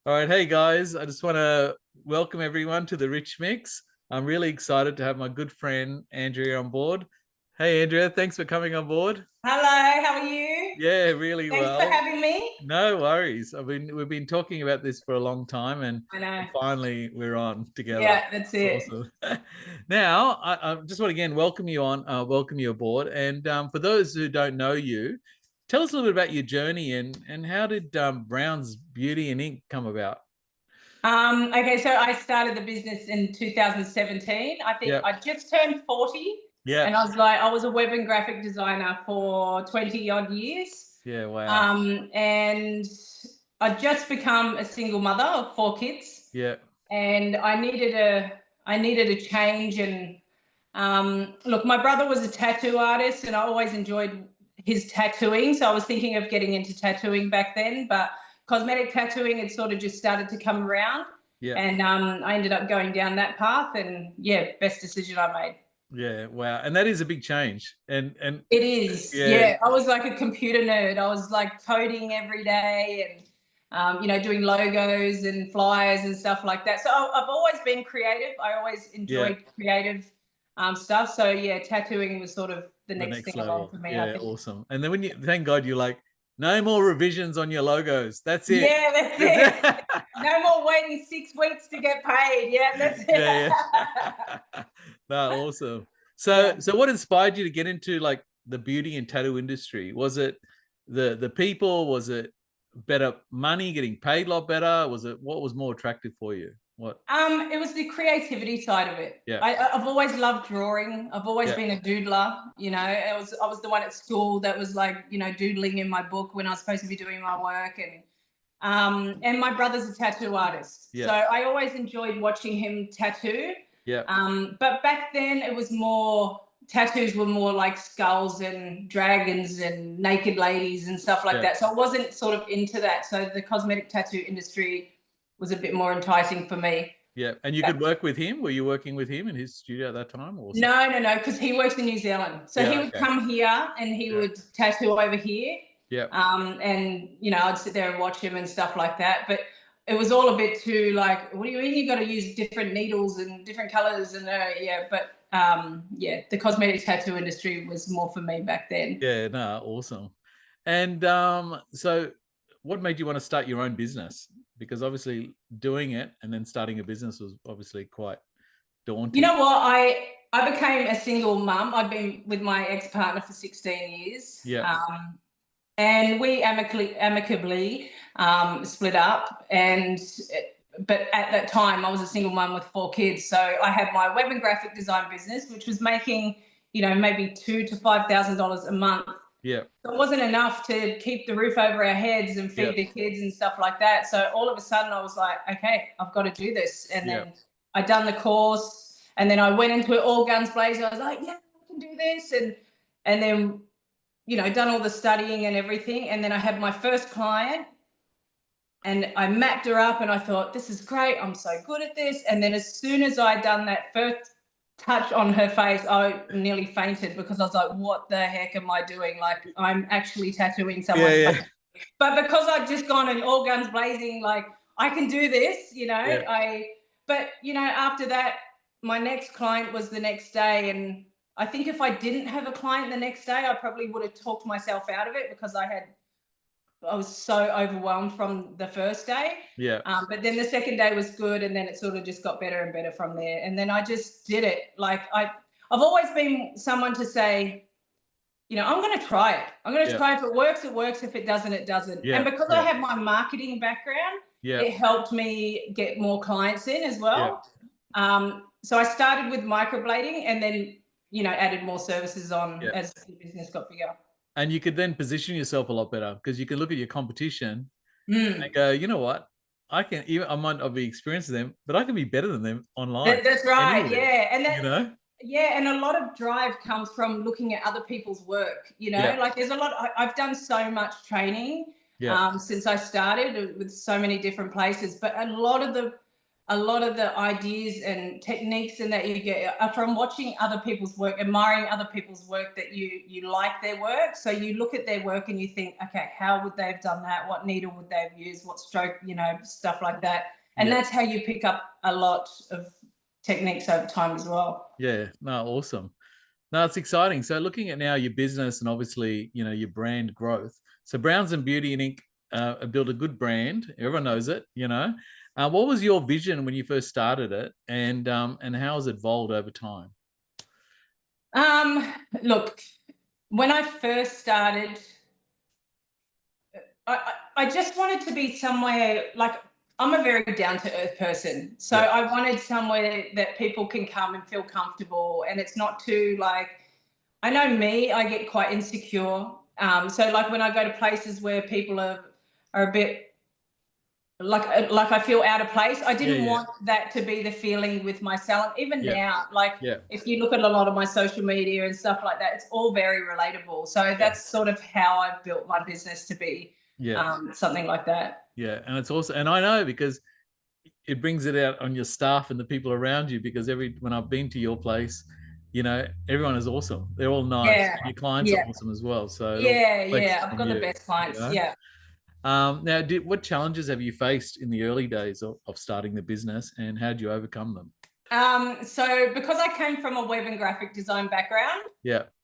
All right, hey guys, I just want to welcome everyone to the Rich Mix. I'm really excited to have my good friend Andrea on board. Hey Andrea, thanks for coming on board. Hello, how are you? Yeah, really Thanks for well. having me. No worries. We've been talking about this for a long time, and I know. finally we're on together. Yeah, that's It's it. awesome. Now, I just want to again welcome you on, welcome you aboard. And for those who don't know you, tell us a little bit about your journey and how did Brownz Beauty&Ink come about? Okay, so I started the business in 2017. I think Yeah, I just turned 40, yeah, and I was a web and graphic designer for 20 odd years. yeah. Wow. And I just become a single mother of 4 kids, Yeah, and I needed a change. And look, my brother was a tattoo artist, and I always enjoyed his tattooing. So I was thinking of getting into tattooing back then, but cosmetic tattooing had sort of just started to come around, yeah, and I ended up going down that path. And yeah, best decision I made. yeah. Wow. And that is a big change. And It is, yeah, yeah. I was like a computer nerd. I was like coding every day, and doing logos and flyers and stuff like that. So I've always been creative. I always yeah. enjoyed creative stuff. So yeah, tattooing was sort of the The next next thing along level. for me, I Yeah, think. awesome. And then when you thank God you're like, no more revisions on your logos. That's it. Yeah, that's That's it. it. No more waiting 6 weeks to get paid. Yeah, that's Yeah, it. yeah. No, awesome. Yeah. So what inspired you to get into like the beauty and tattoo industry? Was it the people? Was it better money, getting paid a lot better? Was it what was more attractive for you? What? It was the creativity side of it. Yeah, I've always loved drawing. I've always yeah, been a doodler. I was the one at school that was like, doodling in my book when I was supposed to be doing my work. And my brother's a tattoo artist, yeah, so I always enjoyed watching him tattoo. yeah, But back then it was more, tattoos were more like skulls and dragons and naked ladies and stuff like yeah. that. So I wasn't sort of into that. So the cosmetic tattoo industry was a bit more enticing for me. Yeah, and you could work with him. Were you working with him in his studio at that time, or something? No, because he works in New Zealand. So he Yeah, would okay. come here and he Yeah, would tattoo over here. yeah, And I'd sit there and watch him and stuff like that. But it was all a bit too like, what do you mean you got to use different needles and different colors? And yeah, but yeah, the cosmetic tattoo industry was more for me back then. yeah. No, awesome. And so what made you want to start your own business? Because obviously doing it and then starting a business was obviously quite You daunting. know what? I became a single mum. I'd been with my ex partner for 16 years. Yeah, And we amicably split up. But at that time, I was a single mum with 4 kids, so I had my web and graphic design business, which was making maybe $2,000 to $5,000 a month. yeah, So it wasn't enough to keep the roof over our heads and yeah, feed the kids and stuff like that. So all of a sudden, I was like, okay, I've got to do this. And yeah, then I done the course, and then I went into it all guns blazing. I was like, yeah, I can do this, and then done all the studying and everything. And then I had my first client, and I mapped her up and I thought, this is great. I'm so good at this. And then as soon as I done that first touch on her face, I nearly fainted because I was like, what the heck am I doing? Like, I'm actually tattooing yeah, someone's face. yeah, But because I'd just gone and all guns blazing, like, I can do this, yeah, but after that, my next client was the next day. And I think if I didn't have a client the next day, I probably would have talked myself out of it because I was so overwhelmed from the first day. yeah, But then the second day was good, and then it sort of just got better and better from there. And then I just did it. Like I've always been someone to say, I'm going to try it. I'm going to yeah, try. If it works, it works. If it doesn't, it doesn't. And yeah, because I yeah, have my marketing background, yeah, it helped me get more clients in as yeah, well. So I started with microblading, and then added more services on yeah. as the business got bigger. And you could then position yourself a lot better because you can look at your competition and Mm. go, you know what? I might not be experienced with them, but I can be better than them online That's right. anywhere, Yeah, and you know? yeah, and a lot of drive comes from looking at other people's work. Yeah, Like there's a lot. I've done so much training yeah, since I started with so many different places, but a lot of a lot of the ideas and techniques and that you get are from watching other people's work, admiring other people's work, that you like their work. So you look at their work and you think, okay, how would they have done that? What needle would they have used? What stroke, you know, stuff like that. And that's how you pick up a lot of techniques over time as well. Yeah, no, awesome. No, it's exciting. So looking at now your business and obviously, you know, your brand growth. So Brownz Beauty&Ink built a good brand. Everyone knows it, you know. What was your vision when you first started it, and how has it evolved over time? Look, when I first started, I just wanted to be somewhere, like, I'm a very down to earth person. So I wanted somewhere that people can come and feel comfortable, and it's not too, like, I know me, I get quite insecure. So like when I go to places where people are a bit like I feel out of place, I didn't want that to be the feeling with my salon. Even now, like if you look at a lot of my social media and stuff like that, it's all very relatable. So that's sort of how I've built my business to be something like that. Yeah, and it's also, and I know because it brings it out on your staff and the people around you, because when I've been to your place, you know, everyone is awesome. They're all nice. Yeah. Your clients are awesome as well. So I've got the best clients. You know? Now, what challenges have you faced in the early days of starting the business, and how did you overcome them? So because I came from a web and graphic design background,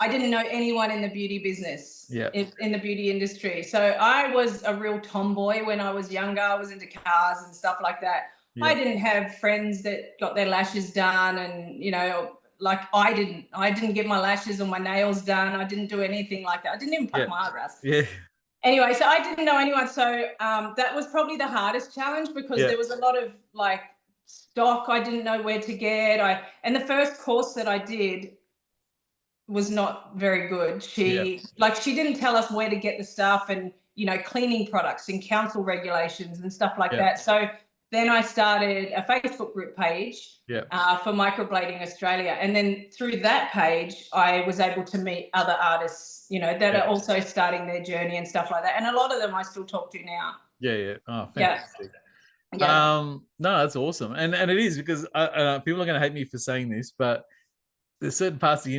I didn't know anyone in the beauty business, in the beauty industry. So I was a real tomboy when I was younger. I was into cars and stuff like that. I didn't have friends that got their lashes done, and, you know, like I didn't get my lashes or my nails done. I didn't do anything like that. I didn't even pluck my eyebrows. Anyway, so I didn't know anyone. So that was probably the hardest challenge, because there was a lot of like stock I didn't know where to get. And the first course that I did was not very good. She didn't tell us where to get the stuff, and, you know, cleaning products and council regulations and stuff like that. So then I started a Facebook group page for Microblading Australia. And then through that page, I was able to meet other artists, you know, that are also starting their journey and stuff like that. And a lot of them I still talk to now. Oh, fantastic. No, that's awesome. And it is, because people are going to hate me for saying this, but there's certain parts of the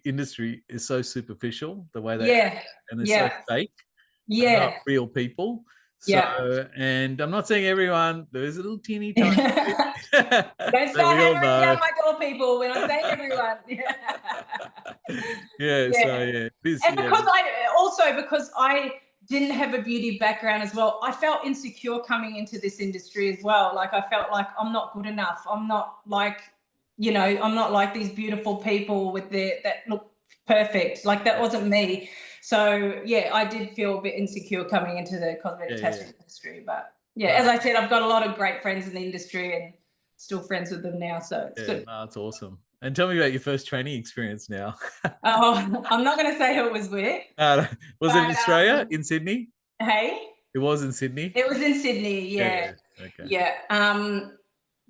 industry is so superficial, the way they act, and they're so fake. They're not real people. So, and I'm not saying everyone, there's a little teeny tiny don't start hammering down my door, people, when I'm saying everyone. And because I didn't have a beauty background as well, I felt insecure coming into this industry as well. Like I felt like I'm not good enough. I'm not like, you know, I'm not like these beautiful people with that look perfect. Like that wasn't me. So I did feel a bit insecure coming into the cosmetic testing industry. But as I said, I've got a lot of great friends in the industry and still friends with them now. So it's good. No, that's awesome. And tell me about your first training experience now. Oh, I'm not going to say who it was with. Was it in Australia, in Sydney? Hey? It was in Sydney? It was in Sydney, Okay.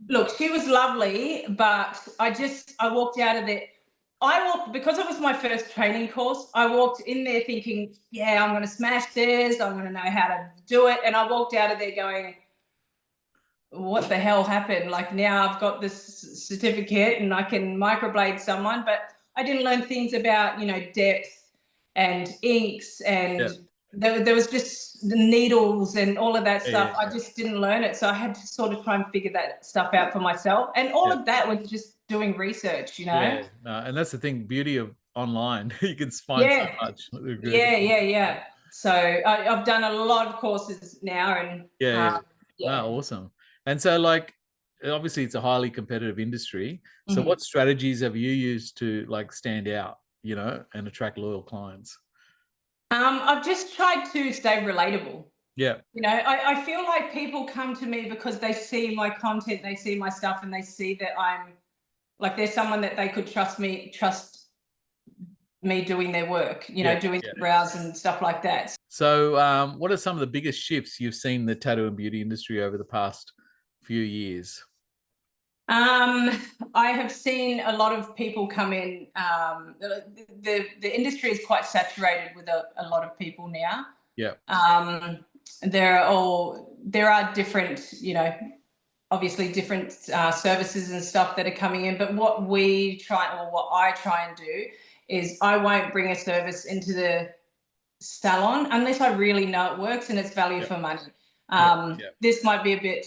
Look, she was lovely, but I walked out of there. Because it was my first training course, I walked in there thinking, I'm going to smash this. I'm going to know how to do it. And I walked out of there going, what the hell happened? Like, now I've got this certificate and I can microblade someone, but I didn't learn things about, you know, depth and inks, and there was just the needles and all of that stuff. I just didn't learn it. So I had to sort of try and figure that stuff out for myself. And all of that was just doing research, you know? And that's the thing, beauty of online. You can find so much. So I've done a lot of courses now, and awesome. And so, like, obviously it's a highly competitive industry. So what strategies have you used to, like, stand out, you know, and attract loyal clients? I've just tried to stay relatable. You know, I feel like people come to me because they see my content, they see my stuff, and they see that I'm like, there's someone that they could trust me doing their work, you know, doing the brows and stuff like that. So what are some of the biggest shifts you've seen in the tattoo and beauty industry over the past few years? I have seen a lot of people come in. The industry is quite saturated with a lot of people now. There are different, you know, obviously different services and stuff that are coming in. But what I try and do is I won't bring a service into the salon unless I really know it works and it's value for money. This might be a bit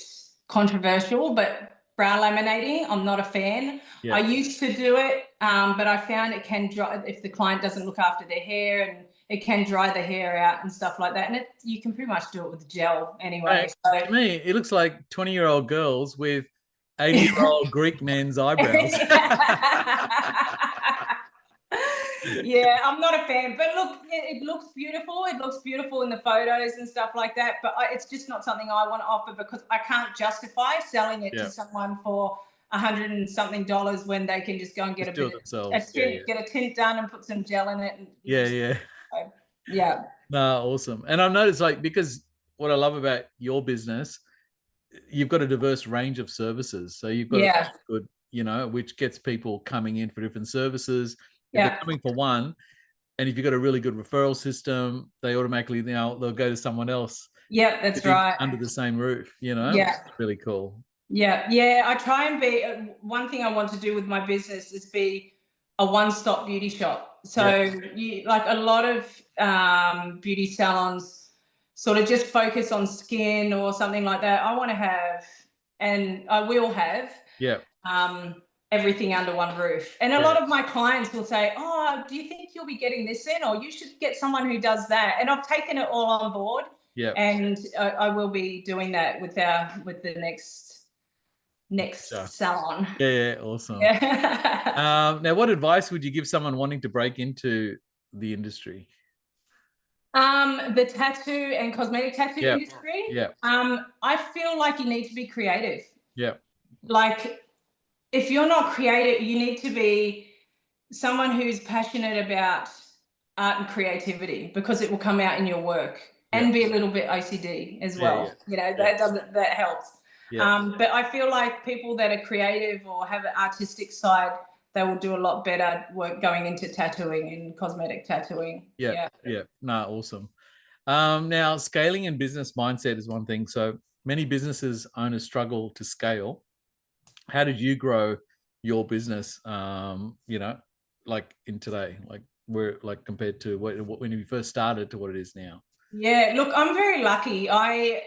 controversial, but brow laminating, I'm not a fan. I used to do it, but I found it can dry if the client doesn't look after their hair, and it can dry the hair out and stuff like that. And you can pretty much do it with gel anyway. Right. To me, it looks like 20-year-old girls with 80-year-old Greek men's eyebrows. Yeah, I'm not a fan, but look, it looks beautiful. It looks beautiful in the photos and stuff like that. But it's just not something I want to offer, because I can't justify selling it to someone for $100 and something when they can just go and get a tint, get a tint done and put some gel in it. And yeah. No, awesome. And I've noticed, like, because what I love about your business, you've got a diverse range of services. So you've got a good, you know, which gets people coming in for different services. If they're coming for one, and if you've got a really good referral system, they automatically they'll go to someone else. Yeah, that's right. Under the same roof, you know. It's really cool. Yeah. I try and be. One thing I want to do with my business is be a one-stop beauty shop. So you, like a lot of beauty salons sort of just focus on skin or something like that. I want to have, and I will have, everything under one roof. And a lot of my clients will say, oh, do you think you'll be getting this in, or you should get someone who does that? And I've taken it all on board. And I will be doing that with the next salon. Awesome. Now, what advice would you give someone wanting to break into the industry? The tattoo and cosmetic tattoo industry. I feel like you need to be creative. Like, if you're not creative, you need to be someone who's passionate about art and creativity, because it will come out in your work, and be a little bit OCD as well. You know, that helps. But I feel like people that are creative or have an artistic side, they will do a lot better work going into tattooing and cosmetic tattooing. No, awesome. Now, scaling and business mindset is one thing. So many businesses owners struggle to scale. How did you grow your business, you know, like in today, like compared to what when you first started to what it is now? Yeah, look, I'm very lucky. I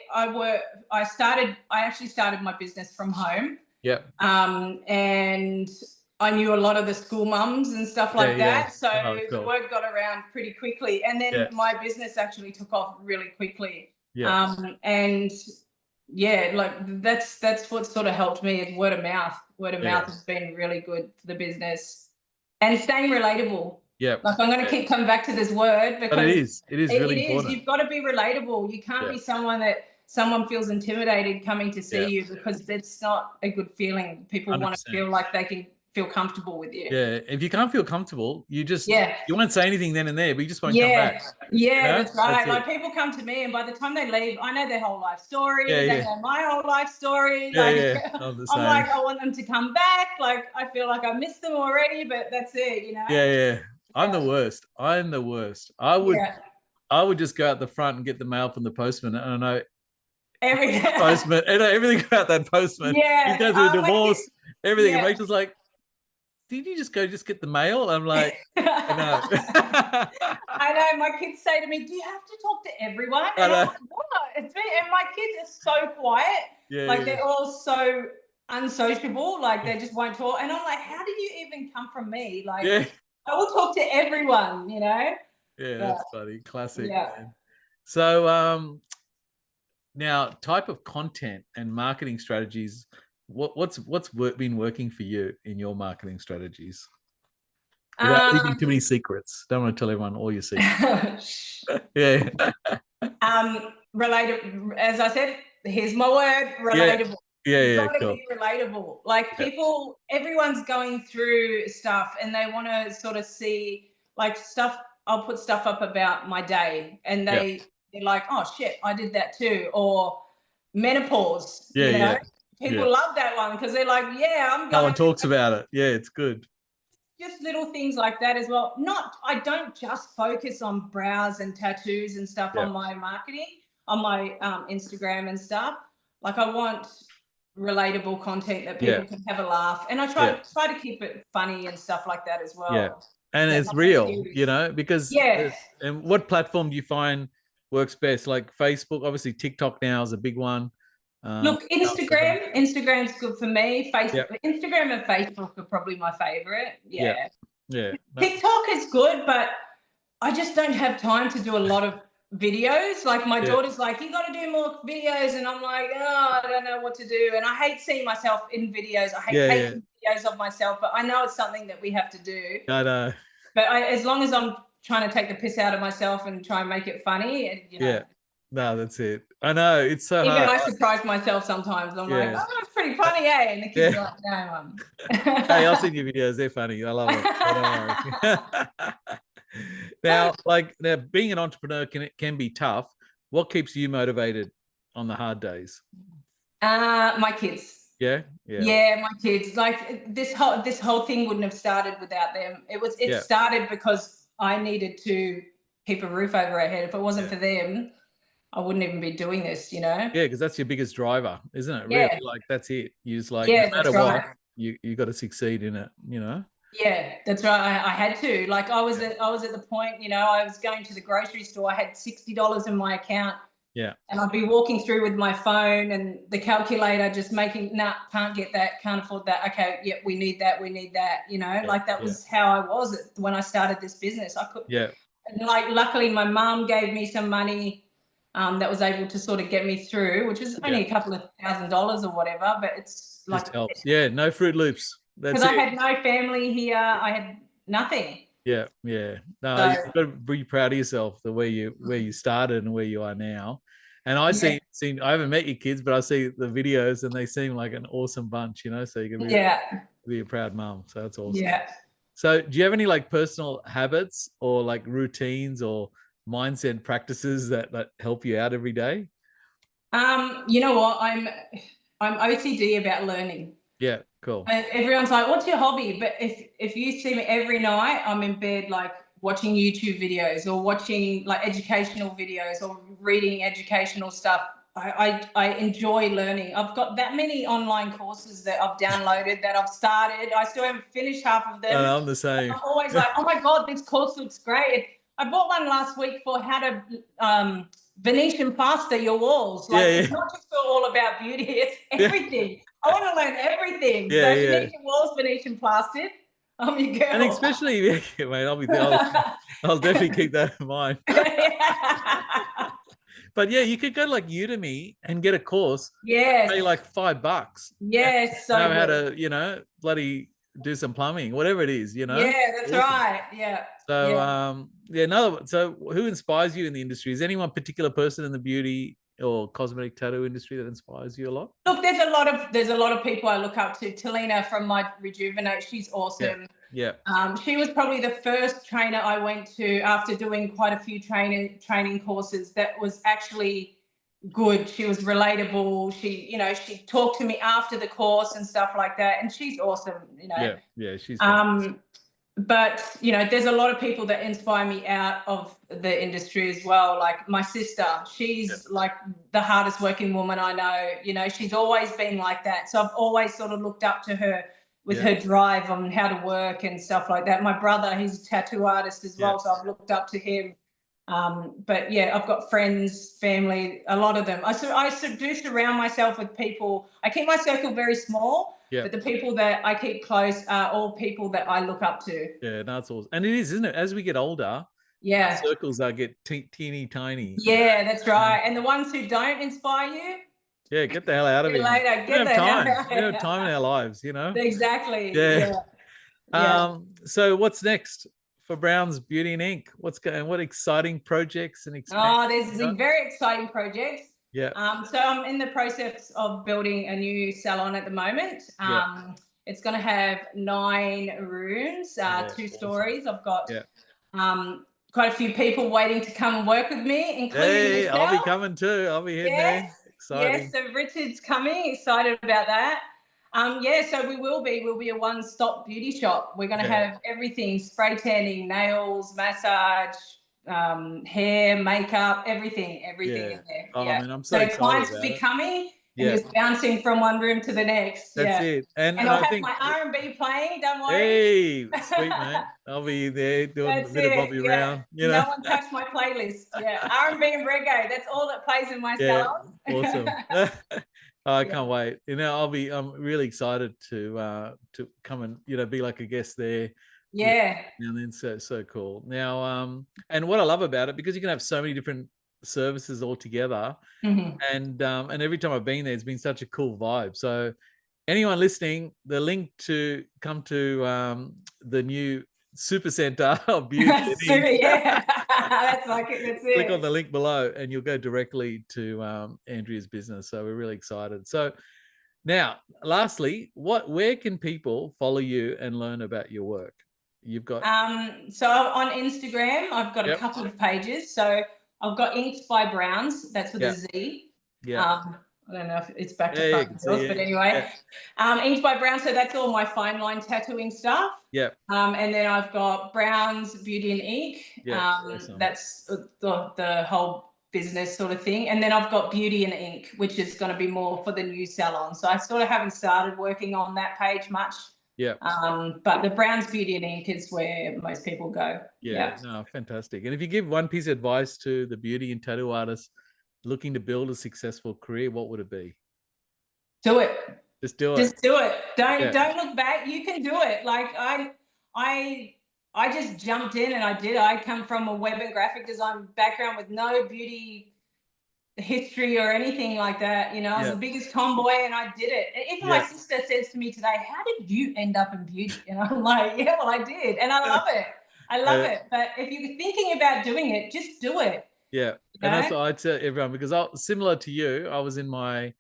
actually started my business from home. And I knew a lot of the school mums and stuff like that. So the word got around pretty quickly. And then my business actually took off really quickly. And like that's what sort of helped me, is word of mouth. Word of mouth has been really good for the business, and staying relatable. Like, I'm going to keep coming back to this word, because it is really important. You've got to be relatable. You can't be someone that someone feels intimidated coming to see you, because it's not a good feeling. People 100%. Want to feel like they can feel comfortable with you. If you can't feel comfortable, you just you won't say anything then and there, but you just won't come back. That's right. Like, people come to me, and by the time they leave, I know their whole life story. They know my whole life story. I'm like, I want them to come back. Like, I feel like I missed them already, but that's it, you know. I'm the worst. I would just go out the front and get the mail from the postman, and I know postman, I know everything about that postman. He's going through a divorce, everything. And Rachel's like, did you just get the mail? I'm like, no. I know. My kids say to me, do you have to talk to everyone? And I'm like, what? And my kids are so quiet. They're all so unsociable. Like, they just won't talk. And I'm like, how did you even come from me? Like, I will talk to everyone, you know? That's funny. Classic. So now, type of content and marketing strategies, what's been working for you in your marketing strategies? Without leaving too many secrets. Don't want to tell everyone all your secrets. Relatable. As I said, here's my word, relatable. Cool. Be relatable. Like, people, everyone's going through stuff, and they want to sort of see, like, stuff. I'll put stuff up about my day, and they're like, oh shit, I did that too. Or menopause. You know? People love that one, because they're like, no one talks about it. It's good. Just little things like that as well. I don't just focus on brows and tattoos and stuff on my marketing, on my Instagram and stuff. Like, I want relatable content that people can have a laugh. And I try to keep it funny and stuff like that as well. Yeah. And it's real, you know, because and what platform do you find works best? Like Facebook, obviously TikTok now is a big one. Look, Instagram's good for me. Yep. Instagram and Facebook are probably my favorite. Yeah. Yeah. TikTok is good, but I just don't have time to do a lot of videos. Like my daughter's like, you got to do more videos. And I'm like, oh, I don't know what to do. And I hate seeing myself in videos. I hate taking videos of myself, but I know it's something that we have to do. I know. But as long as I'm trying to take the piss out of myself and try and make it funny, and, you know. Yeah. No, that's it. I know. It's so Even hard. I surprise myself sometimes. I'm like, oh, it's pretty funny, eh? And the kids are like, no, Mum. Hey, I'll send you videos. They're funny. I love it. Now, being an entrepreneur can be tough. What keeps you motivated on the hard days? My kids. Yeah. My kids. Like this whole thing wouldn't have started without them. It started because I needed to keep a roof over our head. If it wasn't for them, I wouldn't even be doing this, you know? Yeah, because that's your biggest driver, isn't it? Yeah. Really, like that's it. You just like no matter what, you got to succeed in it, you know? Yeah, that's right. I had to. Like I was at the point, you know, I was going to the grocery store. I had $60 in my account. Yeah. And I'd be walking through with my phone and the calculator just making, nah, can't get that, can't afford that. Okay, yep, we need that, you know, like that was how I was when I started this business. I could, and like luckily my mum gave me some money that was able to sort of get me through, which was only a couple of $1,000s or whatever, but it's like just helps. Yeah, no Fruit Loops. That's because I had no family here. I had nothing. Yeah. No, you've got to be proud of yourself, the way you started and where you are now. And I seen I haven't met your kids, but I see the videos and they seem like an awesome bunch, you know. So you can be a proud mum. So that's awesome. Yeah. So do you have any like personal habits or like routines or mindset practices that help you out every day? You know what? I'm OCD about learning. Yeah, cool. And everyone's like, what's your hobby? But if you see me every night, I'm in bed like watching YouTube videos or watching like educational videos or reading educational stuff. I enjoy learning. I've got that many online courses that I've downloaded that I've started. I still haven't finished half of them. I'm the same. I'm always like, oh my God, this course looks great. I bought one last week for how to Venetian plaster your walls. Like it's not just all about beauty, it's everything. I want to learn everything. So if you need your walls Venetian plastered, I'm your girl. And especially, mate, I'll definitely keep that in mind. But yeah, you could go to like Udemy and get a course. Yes. Pay like $5. Yes. So know how to, you know, bloody do some plumbing, whatever it is, you know. Yeah, that's right. Yeah. So so who inspires you in the industry? Is anyone particular person in the beauty or cosmetic tattoo industry that inspires you a lot? Look, there's a lot of people I look up to. Talina from my Rejuvenate, she's awesome. Yeah. She was probably the first trainer I went to after doing quite a few training courses that was actually good. She was relatable. She talked to me after the course and stuff like that. And she's awesome, you know. Yeah, she's but you know, there's a lot of people that inspire me out of the industry as well. Like my sister, she's like the hardest working woman I know. You know, she's always been like that. So I've always sort of looked up to her with her drive on how to work and stuff like that. My brother, he's a tattoo artist as well, so I've looked up to him. But yeah, I've got friends, family, a lot of them. I do surround myself with people. I keep my circle very small, but the people that I keep close are all people that I look up to. Yeah, that's awesome. And it is, isn't it? As we get older, circles get teeny tiny. Yeah, that's right. And the ones who don't inspire you, get the hell out of it. Later. We don't have time. We don't have time in our lives, you know. Exactly. Yeah. So what's next for Brownz Beauty&Ink? What exciting projects and there's some very exciting projects. So I'm in the process of building a new salon at the moment. It's going to have 9 rooms, 2 stories. I've got quite a few people waiting to come and work with me, including yourself. I'll be coming too. I'll be hitting there. Exciting. Yes, so Richard's coming. Excited about that. So we'll be a one-stop beauty shop. We're going to have everything: spray tanning, nails, massage, hair, makeup, everything in there. I mean, I'm so excited clients about will be coming. and Yeah, just bouncing from one room to the next. that's Yeah. it. And And I'll I have think, my R&B playing, don't worry. hey, sweet mate, I'll be there doing a That's bit of it. Bobby Yeah. Round, you know. No one touched my playlist. Yeah. R&B and reggae. That's all that plays in my Yeah, salon. awesome. I Yeah. can't wait. I'm really excited to come and be like a guest there. Yeah. And then so cool. Now, and what I love about it, because you can have so many different services all together, Mhm. and every time I've been there, it's been such a cool vibe. So anyone listening, the link to come to the new super center of beauty and So, ink. yeah. That's like it. That's Click on it. the link below and you'll go directly to Andrea's business. So we're really excited. So now, lastly, where can people follow you and learn about your work? You've got So on Instagram, I've got a Yep, couple of pages. So I've got Inks by Brownz. That's with a yeah, Z. yeah, I don't know if it's back to yeah, you front can see girls, but it. anyway, Yeah, Inks by Brownz. So that's all my fine line tattooing stuff. yeah, And then I've got Brownz Beauty&Ink. yeah, awesome. That's the whole business sort of thing. And then I've got Beauty and Ink, which is going to be more for the new salon. So I sort of haven't started working on that page much. Yeah, But the Brownz Beauty&Ink is where most people go. yeah, no, fantastic. And if you give one piece of advice to the beauty and tattoo artist looking to build a successful career, what would it be? Do it. Just do it. Just do it. Yeah. Don't look back. You can do it. Like I just jumped in and I did. I come from a web and graphic design background with no beauty history or anything like that. I was Yeah. the biggest tomboy and I did it. And even my Yeah. sister says to me today, "How did you end up in beauty?" And I'm like, "Yeah, well, I did, and I love it. I love it. But if you're thinking about doing it, just do it." Yeah. And that's what I tell everyone, because similar to you, I was in my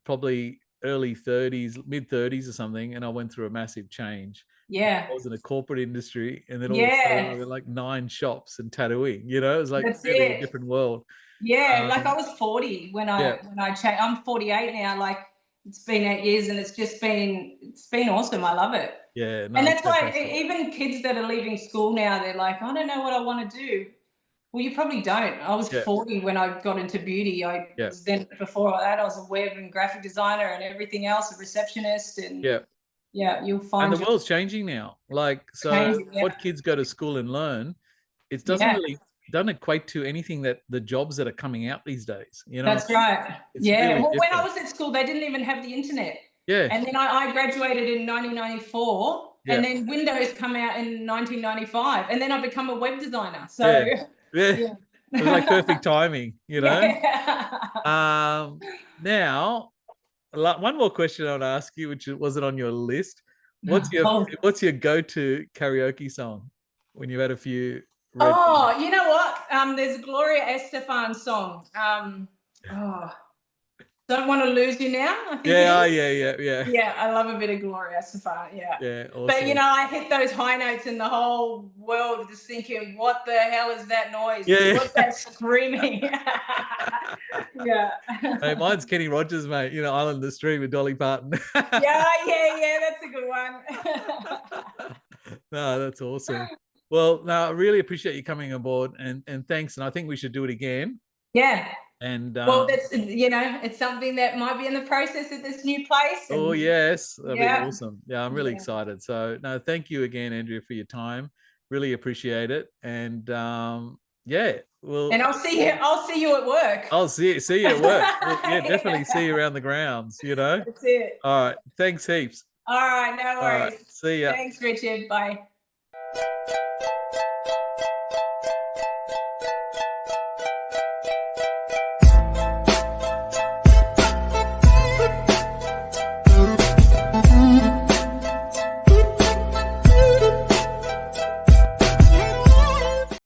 probably early 30s, mid 30s or something, and I went through a massive change. Yeah. I was in a corporate industry, and then all of a sudden Yeah. I were like 9 shops and tattooing. It was like That's really a it. different world. Yeah, like I was 40 when Yeah. I changed. I'm 48 now. Like it's been 8 years, and it's been awesome. I love it. Yeah. No, And it's that's why fantastic. even kids that are leaving school now, they're like, I don't know what I want to do. Well, you probably don't. I was Yeah. 40 when I got into beauty. I Yeah. was then before that, I was a web and graphic designer and everything else, a receptionist, and Yeah. you'll And find the your world's changing now. Like, so changing. Yeah. what kids go to school and learn, it Yeah. doesn't equate to anything that the jobs that are coming out these days. That's right. It's Yeah. really Well, when I different. was at school, they didn't even have the internet. Yeah. And then I graduated in 1994, Yeah. and then Windows come out in 1995, and then I become a web designer. So Yeah. Yeah. yeah. It was like perfect timing, Yeah. Now, one more question I want to ask you, which wasn't on your list. What's Oh. your go-to karaoke song when you've had a few red? Oh, you know what? There's a Gloria Estefan song. Oh, Don't Want to Lose You Now, I think it is. Yeah. Yeah, I love a bit of Gloria Estefan. Yeah. Yeah, awesome. But I hit those high notes and the whole world is thinking, what the hell is that noise? Yeah. What's that screaming? Yeah. Hey, mine's Kenny Rogers, mate. Island of the Stream with Dolly Parton. Yeah, that's a good one. No, that's awesome. Well, no, I really appreciate you coming on board, and thanks. And I think we should do it again. Yeah. And well, that's it's something that might be in the process at this new place. Oh yes, that'd be Yeah. awesome. Yeah, I'm really excited. So no, thank you again, Andrea, for your time. Really appreciate it. And yeah, and I'll see you at work. I'll see you at work. Yeah, definitely see you around the grounds. That's it. All right. Thanks heaps. All right, no worries. All right, see ya. Thanks, Richard. Bye.